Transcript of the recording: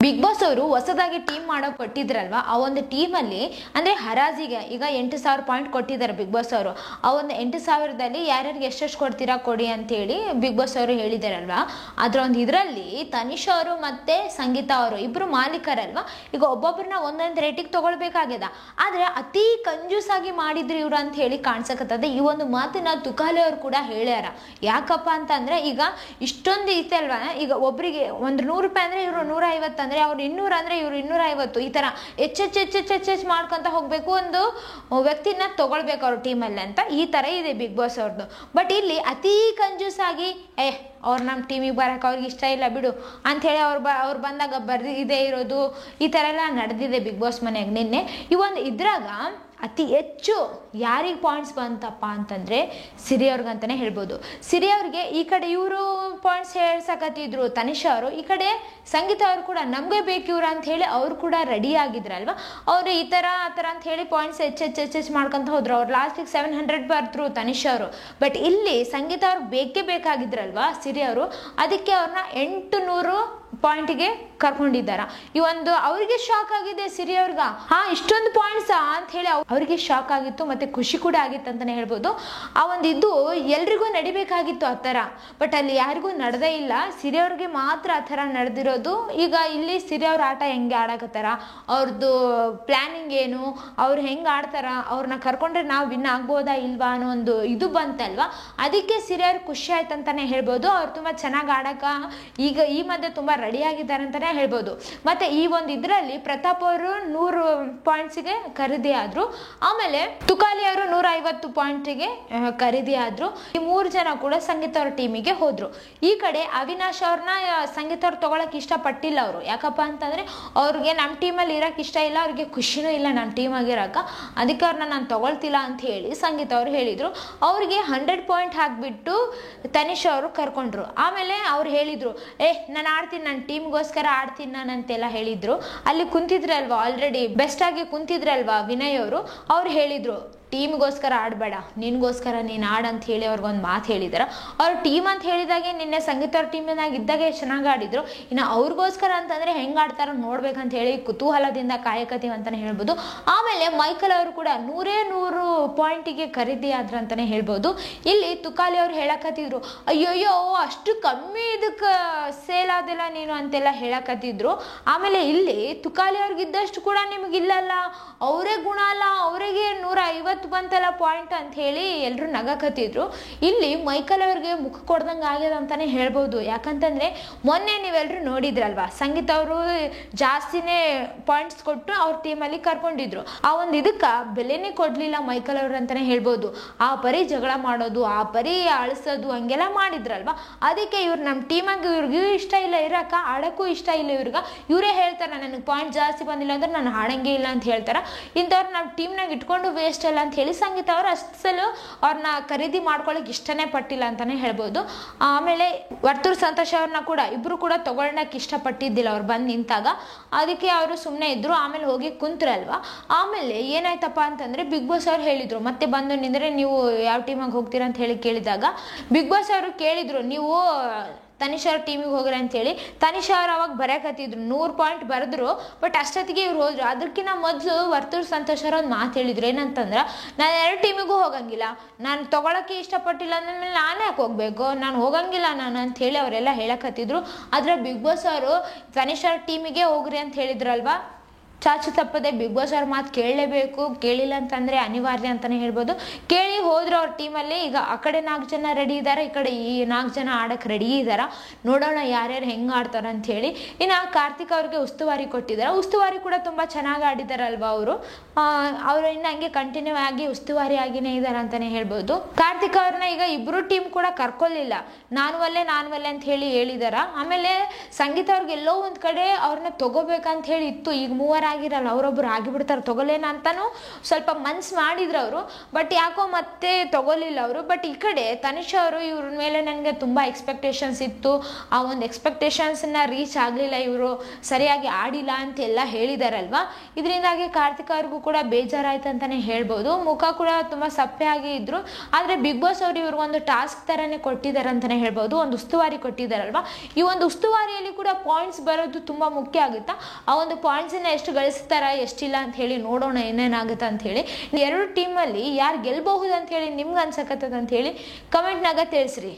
Big boss ಅವರು ಹೊಸದಾಗಿ team ಮಾಡೋಕೆ ಕೊಟ್ಟಿದ್ರಲ್ವಾ, ಆ ಒಂದು ಟೀಮಲ್ಲಿ ಅಂದರೆ ಹರಾಜಿಗೆ ಈಗ 8,000 ಪಾಯಿಂಟ್ ಕೊಟ್ಟಿದ್ದಾರೆ ಬಿಗ್ ಬಾಸ್ ಅವರು. ಆ ಒಂದು 8,000ದಲ್ಲಿ ಯಾರ್ಯಾರಿಗೆ ಎಷ್ಟೆಷ್ಟು ಕೊಡ್ತೀರಾ ಕೊಡಿ ಅಂತೇಳಿ ಬಿಗ್ ಬಾಸ್ ಅವರು ಹೇಳಿದಾರಲ್ವಾ. ಅದರ ಒಂದು ಇದರಲ್ಲಿ ತನಿಷಾ ಅವರು ಮತ್ತು ಸಂಗೀತಾ ಅವರು ಇಬ್ಬರು ಮಾಲೀಕರಲ್ವಾ. ಈಗ ಒಬ್ಬೊಬ್ಬರನ್ನ ಒಂದೊಂದು ರೇಟಿಗೆ ತೊಗೊಳ್ಬೇಕಾಗ್ಯದ. ಆದರೆ ಅತಿ ಕಂಜೂಸಾಗಿ ಮಾಡಿದ್ರು ಇವರು ಅಂತ ಹೇಳಿ ಕಾಣಿಸಕತ್ತದ. ಈ ಒಂದು ಮಾತನ್ನ ತುಕಾಲಿ ಅವರು ಕೂಡ ಹೇಳ್ಯಾರ. ಯಾಕಪ್ಪ ಅಂತಂದರೆ ಈಗ ಇಷ್ಟೊಂದು ಐತೆ ಅಲ್ವಾ, ಈಗ ಒಬ್ಬರಿಗೆ ಒಂದು 100 ರೂಪಾಯಿ ಅಂದರೆ ಇವರು 150 ಅಂದರೆ ಅವ್ರು 200 ಅಂದರೆ ಇವರು 250, ಈ ಥರ ಹೆಚ್ಚೆಚ್ಚು ಮಾಡ್ಕೊತ ಹೋಗಬೇಕು, ಒಂದು ವ್ಯಕ್ತಿನ ತೊಗೊಳ್ಬೇಕು ಅವ್ರ ಟೀಮಲ್ಲಿ ಅಂತ. ಈ ಥರ ಇದೆ ಬಿಗ್ ಬಾಸ್ ಅವ್ರದ್ದು. ಬಟ್ ಇಲ್ಲಿ ಅತಿ ಕಂಜೂಸಾಗಿ ಅವ್ರು ನಮ್ಮ ಟೀಮಿಗೆ ಬರೋಕೆ ಅವ್ರಿಗೆ ಇಷ್ಟ ಇಲ್ಲ ಬಿಡು ಅಂಥೇಳಿ ಅವ್ರು ಬಂದಾಗ ಇದೇ ಇರೋದು, ಈ ಥರ ಎಲ್ಲ ನಡೆದಿದೆ ಬಿಗ್ ಬಾಸ್ ಮನೆಯಾಗ ನಿನ್ನೆ. ಈ ಒಂದು ಇದ್ರಾಗ ಅತಿ ಹೆಚ್ಚು ಯಾರಿಗೆ ಪಾಯಿಂಟ್ಸ್ ಬಂತಪ್ಪ ಅಂತಂದರೆ ಸಿರಿ ಅವ್ರಿಗಂತಲೇ ಹೇಳ್ಬೋದು. ಸಿರಿ ಅವ್ರಿಗೆ ಈ ಕಡೆ ಇವರು ಪಾಯಿಂಟ್ಸ್ ಹೇಳ್ಸಕತ್ತಿದ್ರು ತನಿಷಾ ಅವರು, ಈ ಕಡೆ ಸಂಗೀತ ಅವರು ಕೂಡ ನಮಗೆ ಬೇಕು ಇವ್ರು ಅಂತ ಹೇಳಿ ಅವ್ರು ಕೂಡ ರೆಡಿ ಆಗಿದ್ರಲ್ವ. ಅವರು ಈ ಥರ ಆ ಥರ ಅಂತ ಹೇಳಿ ಪಾಯಿಂಟ್ಸ್ ಹೆಚ್ಚೆಚ್ಚು ಮಾಡ್ಕೊತ ಹೋದ್ರು. ಅವ್ರು ಲಾಸ್ಟಿಗೆ 700 ಬರ್ತರು ತನಿಷಾ ಅವರು. ಬಟ್ ಇಲ್ಲಿ ಸಂಗೀತ ಅವ್ರಿಗೆ ಬೇಕೇ ಬೇಕಾಗಿದ್ರಲ್ವ ಸಿರಿ ಅವರು, ಅದಕ್ಕೆ ಅವ್ರನ್ನ 800 ಪಾಯಿಂಟಿಗೆ ಕರ್ಕೊಂಡಿದ್ದಾರ. ಈ ಒಂದು ಅವ್ರಿಗೆ ಶಾಕ್ ಆಗಿದೆ ಸಿರಿ ಅವ್ರಿಗ, ಇಷ್ಟೊಂದು ಪಾಯಿಂಟ್ಸ್ ಅಂತ ಹೇಳಿ ಅವ್ರಿಗೆ ಶಾಕ್ ಆಗಿತ್ತು, ಮತ್ತೆ ಖುಷಿ ಕೂಡ ಆಗಿತ್ತು ಅಂತಾನೆ ಹೇಳ್ಬೋದು. ಆ ಒಂದು ಇದು ಎಲ್ರಿಗೂ ನಡಿಬೇಕಾಗಿತ್ತು ಆ ಥರ, ಬಟ್ ಅಲ್ಲಿ ಯಾರಿಗೂ ನಡೆದೇ ಇಲ್ಲ. ಸಿರಿ ಅವ್ರಿಗೆ ಮಾತ್ರ ಆ ಥರ ನಡೆದಿರೋದು. ಈಗ ಇಲ್ಲಿ ಸಿರಿ ಅವ್ರ ಆಟ ಹೆಂಗೆ ಆಡಕತ್ತಾರ, ಅವ್ರದ್ದು ಪ್ಲಾನಿಂಗ್ ಏನು, ಅವ್ರು ಹೆಂಗೆ ಆಡ್ತಾರ, ಅವ್ರನ್ನ ಕರ್ಕೊಂಡ್ರೆ ನಾವು ವಿನ್ ಆಗ್ಬೋದಾ ಇಲ್ವಾ ಅನ್ನೋ ಒಂದು ಇದು ಬಂತಲ್ವಾ. ಅದಕ್ಕೆ ಸಿರಿ ಅವ್ರಿಗೆ ಖುಷಿ ಆಯ್ತು ಅಂತಾನೆ ಹೇಳ್ಬೋದು. ಅವ್ರು ತುಂಬ ಚೆನ್ನಾಗಿ ಆಡಕ ಈಗ ಈ ಮಧ್ಯೆ ತುಂಬ ರೆಡಿ ಆಗಿದ್ದಾರೆ ಅಂತಾನೆ ಹೇಳ್ಬೋದು. ಮತ್ತೆ ಈ ಒಂದು ಇದರಲ್ಲಿ ಪ್ರತಾಪ್ ಅವರು 100 ಪಾಯಿಂಟ್ಸ್ಗೆ ಖರೀದಿ ಆದ್ರು. ಆಮೇಲೆ ತುಕಾಲಿ ಅವರು 150 ಪಾಯಿಂಟ್ಗೆ ಖರೀದಿ ಆದ್ರು. ಈ 3 ಜನ ಕೂಡ ಸಂಗೀತ ಅವ್ರ ಟೀಮಿಗೆ ಹೋದ್ರು. ಈ ಕಡೆ ಅವಿನಾಶ್ ಅವ್ರನ್ನ ಸಂಗೀತ ಅವ್ರು ತಗೊಳಕ್ ಇಷ್ಟಪಟ್ಟಿಲ್ಲ ಅವರು. ಯಾಕಪ್ಪ ಅಂತಂದ್ರೆ ಅವ್ರಿಗೆ ನಮ್ಮ ಟೀಮಲ್ಲಿ ಇರಕ್ ಇಷ್ಟ ಇಲ್ಲ, ಅವ್ರಿಗೆ ಖುಷಿನೂ ಇಲ್ಲ ನಮ್ಮ ಟೀಮ್ ಆಗಿರಕ, ಅದಕ್ಕೆ ಅವ್ರನ್ನ ನಾನು ತಗೊಳ್ತಿಲ್ಲ ಅಂತ ಹೇಳಿ ಸಂಗೀತ ಅವ್ರು ಹೇಳಿದ್ರು. ಅವ್ರಿಗೆ 100 ಪಾಯಿಂಟ್ ಹಾಕ್ಬಿಟ್ಟು ತನಿಷಾ ಅವರು ಕರ್ಕೊಂಡ್ರು. ಆಮೇಲೆ ಅವ್ರು ಹೇಳಿದ್ರು, ನಾನು ಆಡ್ತೀನಿ, ನನ್ನ ಟೀಮ್ಗೋಸ್ಕರ ಆಡ್ತೀನಿ ನಾನು ಅಂತೆಲ್ಲ ಹೇಳಿದ್ರು. ಅಲ್ಲಿ ಕುಂತಿದ್ರಲ್ವಾ, ಆಲ್ರೆಡಿ ಬೆಸ್ಟ್ ಆಗಿ ಕುಂತಿದ್ರಲ್ವಾ ವಿನಯ್ ಅವರು, ಅವ್ರು ಹೇಳಿದ್ರು ಟೀಮ್ಗೋಸ್ಕರ ಆಡಬೇಡ, ನಿನ್ಗೋಸ್ಕರ ನೀನು ಆಡಂತ ಹೇಳಿ ಅವ್ರಿಗೊಂದು ಮಾತು ಹೇಳಿದಾರ. ಅವ್ರ ಟೀಮ್ ಅಂತ ಹೇಳಿದಾಗೆ ನಿನ್ನೆ ಸಂಗೀತ ಅವ್ರ ಟೀಮಿನಾಗ ಇದ್ದಾಗೆ ಚೆನ್ನಾಗಿ ಆಡಿದ್ರು. ಇನ್ನು ಅವ್ರಿಗೋಸ್ಕರ ಅಂತಂದರೆ ಹೆಂಗೆ ಆಡ್ತಾರೋ ನೋಡ್ಬೇಕಂತ ಹೇಳಿ ಕುತೂಹಲದಿಂದ ಕಾಯಕತ್ತೀವಿ ಅಂತಲೇ ಹೇಳ್ಬೋದು. ಆಮೇಲೆ ಮೈಕಲ್ ಅವರು ಕೂಡ 100 ಪಾಯಿಂಟಿಗೆ ಖರೀದಿ ಆದ್ರು ಅಂತಲೇ ಹೇಳ್ಬೋದು. ಇಲ್ಲಿ ತುಕಾಲಿ ಅವ್ರು ಹೇಳಕತ್ತಿದ್ರು, ಅಯ್ಯೋಯ್ಯೋ ಅಷ್ಟು ಕಮ್ಮಿ ಇದಕ್ಕೆ ಸೇಲ್ ಆದಿಲ್ಲ ನೀನು ಅಂತೆಲ್ಲ ಹೇಳಕತ್ತಿದ್ರು. ಆಮೇಲೆ ಇಲ್ಲಿ ತುಕಾಲಿ ಅವ್ರಿಗಿದ್ದಷ್ಟು ಕೂಡ ನಿಮಗಿಲ್ಲಲ್ಲ, ಅವರೇ ಗುಣ ಅಲ್ಲ, ಅವರಿಗೆ 150 ಬಂತಲ್ಲ ಪಾಯಿಂಟ್ ಅಂತ ಹೇಳಿ ಎಲ್ಲರೂ ನಗಕತ್ತಿದ್ರು. ಇಲ್ಲಿ ಮೈಕಲ್ ಅವ್ರಿಗೆ ಮುಖ ಕೊಡ್ದಂಗೆ ಆಗ್ಯದ ಅಂತಾನೆ ಹೇಳ್ಬೋದು. ಯಾಕಂತಂದ್ರೆ ಮೊನ್ನೆ ನೀವೆಲ್ಲರೂ ನೋಡಿದ್ರಲ್ವಾ, ಸಂಗೀತ ಅವರು ಜಾಸ್ತಿನೇ ಪಾಯಿಂಟ್ಸ್ ಕೊಟ್ಟು ಅವ್ರ ಟೀಮಲ್ಲಿ ಕರ್ಕೊಂಡಿದ್ರು. ಆ ಒಂದು ಇದಕ್ಕೆ ಬೆಲೆನೇ ಕೊಡ್ಲಿಲ್ಲ ಮೈಕಲ್ ಅವ್ರು ಅಂತಾನೆ ಹೇಳ್ಬೋದು. ಆ ಪರಿ ಜಗಳ ಮಾಡೋದು, ಆ ಪರಿ ಅಳಿಸೋದು ಹಂಗೆಲ್ಲ ಮಾಡಿದ್ರಲ್ವಾ. ಅದಕ್ಕೆ ಇವ್ರು ನಮ್ಮ ಟೀಮಾಗಿ ಇವ್ರಿಗೂ ಇಷ್ಟ ಇಲ್ಲ ಇರಕ, ಆಡಕ್ಕೂ ಇಷ್ಟ ಇಲ್ಲ ಇವ್ರಿಗೆ. ಇವರೇ ಹೇಳ್ತಾರ ನನಗೆ ಪಾಯಿಂಟ್ ಜಾಸ್ತಿ ಬಂದಿಲ್ಲ ಅಂದ್ರೆ ನಾನು ಆಡಂಗೆ ಇಲ್ಲ ಅಂತ ಹೇಳ್ತಾರ. ಇಂಥವ್ರು ನಮ್ಮ ಟೀಮ್ನಾಗ ಇಟ್ಕೊಂಡು ವೇಸ್ಟ್ ಅಲ್ಲ ಅಂತ ಹೇಳಿ ಸಂಗೀತ ಅವರು ಅಷ್ಟಲು ಅವ್ರನ್ನ ಖರೀದಿ ಮಾಡ್ಕೊಳ್ಳೋಕೆ ಇಷ್ಟನೇ ಪಟ್ಟಿಲ್ಲ ಅಂತಾನೆ ಹೇಳ್ಬೋದು. ಆಮೇಲೆ ವರ್ತೂರ್ ಸಂತೋಷ್ ಅವ್ರನ್ನ ಕೂಡ ಇಬ್ರು ಕೂಡ ತಗೊಳ್ಳೋಕೆ ಇಷ್ಟಪಟ್ಟಿದ್ದಿಲ್ಲ ಅವ್ರು ಬಂದು ನಿಂತಾಗ, ಅದಕ್ಕೆ ಅವರು ಸುಮ್ಮನೆ ಇದ್ರು. ಆಮೇಲೆ ಹೋಗಿ ಕುಂತ್ರಲ್ವಾ. ಆಮೇಲೆ ಏನಾಯ್ತಪ್ಪ ಅಂತಂದ್ರೆ ಬಿಗ್ ಬಾಸ್ ಅವ್ರು ಹೇಳಿದ್ರು ಮತ್ತೆ ಬಂದು ನಿಂದ್ರೆ ನೀವು ಯಾವ ಟೀಮಾಗ ಹೋಗ್ತೀರಾ ಅಂತ ಹೇಳಿ ಕೇಳಿದಾಗ ಬಿಗ್ ಬಾಸ್ ಅವರು ಕೇಳಿದ್ರು ನೀವು ತನಿಷಾ ಅವ್ರ ಟೀಮಿಗೆ ಹೋಗ್ರಿ ಅಂತೇಳಿ. ತನಿಷಾ ಅವ್ರು ಅವಾಗ ಬರೆಯಕತ್ತಿದ್ರು, 100 ಪಾಯಿಂಟ್ ಬರೆದ್ರು. ಬಟ್ ಅಷ್ಟೊತ್ತಿಗೆ ಇವ್ರು ಹೋದ್ರು. ಅದಕ್ಕಿಂತ ಮೊದಲು ವರ್ತೂರ್ ಸಂತೋಷ್ ಅವ್ರು ಒಂದು ಮಾತು ಹೇಳಿದ್ರು, ಏನಂತಂದ್ರೆ ನಾನು 2 ಟೀಮಿಗೂ ಹೋಗಂಗಿಲ್ಲ, ನಾನು ತೊಗೊಳಕ್ಕೆ ಇಷ್ಟಪಟ್ಟಿಲ್ಲ ಅಂದಮೇಲೆ ನಾನು ಯಾಕೆ ಹೋಗ್ಬೇಕು, ನಾನು ಹೋಗಂಗಿಲ್ಲ ನಾನು ಅಂತ ಹೇಳಿ ಅವರೆಲ್ಲ ಹೇಳಕತ್ತಿದ್ರು. ಆದರೆ ಬಿಗ್ ಬಾಸ್ ಅವರು ತನಿಷಾ ಅವ್ರ ಟೀಮಿಗೆ ಹೋಗ್ರಿ ಅಂತ ಹೇಳಿದ್ರಲ್ವಾ. ಚಾಚು ತಪ್ಪದೆ ಬಿಗ್ ಬಾಸ್ ಅವ್ರ ಮಾತು ಕೇಳಲೇಬೇಕು, ಕೇಳಿಲ್ಲ ಅಂತಂದರೆ ಅನಿವಾರ್ಯ ಅಂತಲೇ ಹೇಳ್ಬೋದು. ಕೇಳಿ ಹೋದ್ರು ಅವ್ರ ಟೀಮಲ್ಲಿ. ಈಗ ಆ ಕಡೆ 4 ಜನ ರೆಡಿ ಇದ್ದಾರೆ, ಈ ಕಡೆ ಈ 4 ಜನ ಆಡಕ್ಕೆ ರೆಡಿ ಇದ್ದಾರೆ. ನೋಡೋಣ ಯಾರ್ಯಾರು ಹೆಂಗೆ ಆಡ್ತಾರೆ ಅಂಥೇಳಿ. ಇನ್ನು ಕಾರ್ತಿಕ್ ಅವ್ರಿಗೆ ಉಸ್ತುವಾರಿ ಕೊಟ್ಟಿದ್ದಾರೆ. ಉಸ್ತುವಾರಿ ಕೂಡ ತುಂಬ ಚೆನ್ನಾಗಿ ಆಡಿದಾರಲ್ವ ಅವರು. ಇನ್ನು ಹಂಗೆ ಕಂಟಿನ್ಯೂ ಆಗಿ ಉಸ್ತುವಾರಿ ಆಗಿನೇ ಇದ್ದಾರೆ ಅಂತಲೇ ಹೇಳ್ಬೋದು. ಕಾರ್ತಿಕ್ ಅವ್ರನ್ನ ಈಗ ಇಬ್ಬರು ಟೀಮ್ ಕೂಡ ಕರ್ಕೊಳ್ಳಿಲ್ಲ, ನಾನು ಒಲ್ಲೆ ಅಂತ ಹೇಳಿ ಹೇಳಿದಾರ. ಆಮೇಲೆ ಸಂಗೀತ ಅವ್ರಿಗೆ ಎಲ್ಲೋ ಒಂದು ಕಡೆ ಅವ್ರನ್ನ ತಗೋಬೇಕಂತ ಹೇಳಿ ಇತ್ತು. ಈಗ 3 ಆಗಿರಲ್ಲ, ಅವರೊಬ್ರು ಆಗಿಬಿಡ್ತಾರೆ ತಗೊಳ್ಳೇನ ಅಂತಾನು ಸ್ವಲ್ಪ ಮನ್ಸು ಮಾಡಿದ್ರು ಅವರು. ಬಟ್ ಯಾಕೋ ಮತ್ತೆ ತಗೊಳ್ಳಿಲ್ಲ ಅವರು. ಬಟ್ ಈ ಕಡೆ ತನಿಷಾ ಅವರು ಇವ್ರ ಮೇಲೆ ನನಗೆ ತುಂಬ ಎಕ್ಸ್ಪೆಕ್ಟೇಷನ್ಸ್ ಇತ್ತು, ಆ ಒಂದು ಎಕ್ಸ್ಪೆಕ್ಟೇಷನ್ಸ್ನ ರೀಚ್ ಆಗಲಿಲ್ಲ, ಇವರು ಸರಿಯಾಗಿ ಆಡಿಲ್ಲ ಅಂತೆಲ್ಲ ಹೇಳಿದಾರಲ್ವಾ. ಇದರಿಂದಾಗಿ ಕಾರ್ತಿಕ್ ಅವ್ರಿಗೂ ಕೂಡ ಬೇಜಾರಾಯ್ತು ಅಂತಲೇ ಹೇಳ್ಬೋದು. ಮುಖ ಕೂಡ ತುಂಬ ಸಪ್ಪೆ ಆಗಿ ಇದ್ರು. ಆದರೆ ಬಿಗ್ ಬಾಸ್ ಅವರು ಇವ್ರಿಗೊಂದು ಟಾಸ್ಕ್ ಥರನೇ ಕೊಟ್ಟಿದ್ದಾರೆ ಅಂತಲೇ ಹೇಳ್ಬೋದು, ಒಂದು ಉಸ್ತುವಾರಿ ಕೊಟ್ಟಿದ್ದಾರಲ್ವಾ. ಈ ಒಂದು ಉಸ್ತುವಾರಿಯಲ್ಲಿ ಕೂಡ ಪಾಯಿಂಟ್ಸ್ ಬರೋದು ತುಂಬ ಮುಖ್ಯ ಆಗುತ್ತಾ. ಆ ಒಂದು ಪಾಯಿಂಟ್ಸನ್ನ ಎಷ್ಟು ಗಳಿಸ್ತಾರ ಎಷ್ಟಿಲ್ಲ ಅಂತ ಹೇಳಿ ನೋಡೋಣ ಏನೇನಾಗುತ್ತೆ ಅಂತ ಹೇಳಿ. ಎರಡು ಟೀಮಲ್ಲಿ ಯಾರು ಗೆಲ್ಬಹುದು ಅಂತ ಹೇಳಿ ನಿಮ್ಗೆ ಅನ್ಸಕತ್ತದ ಅಂತ ಹೇಳಿ ಕಮೆಂಟ್ನಾಗ ತಿಳಿಸ್ರಿ.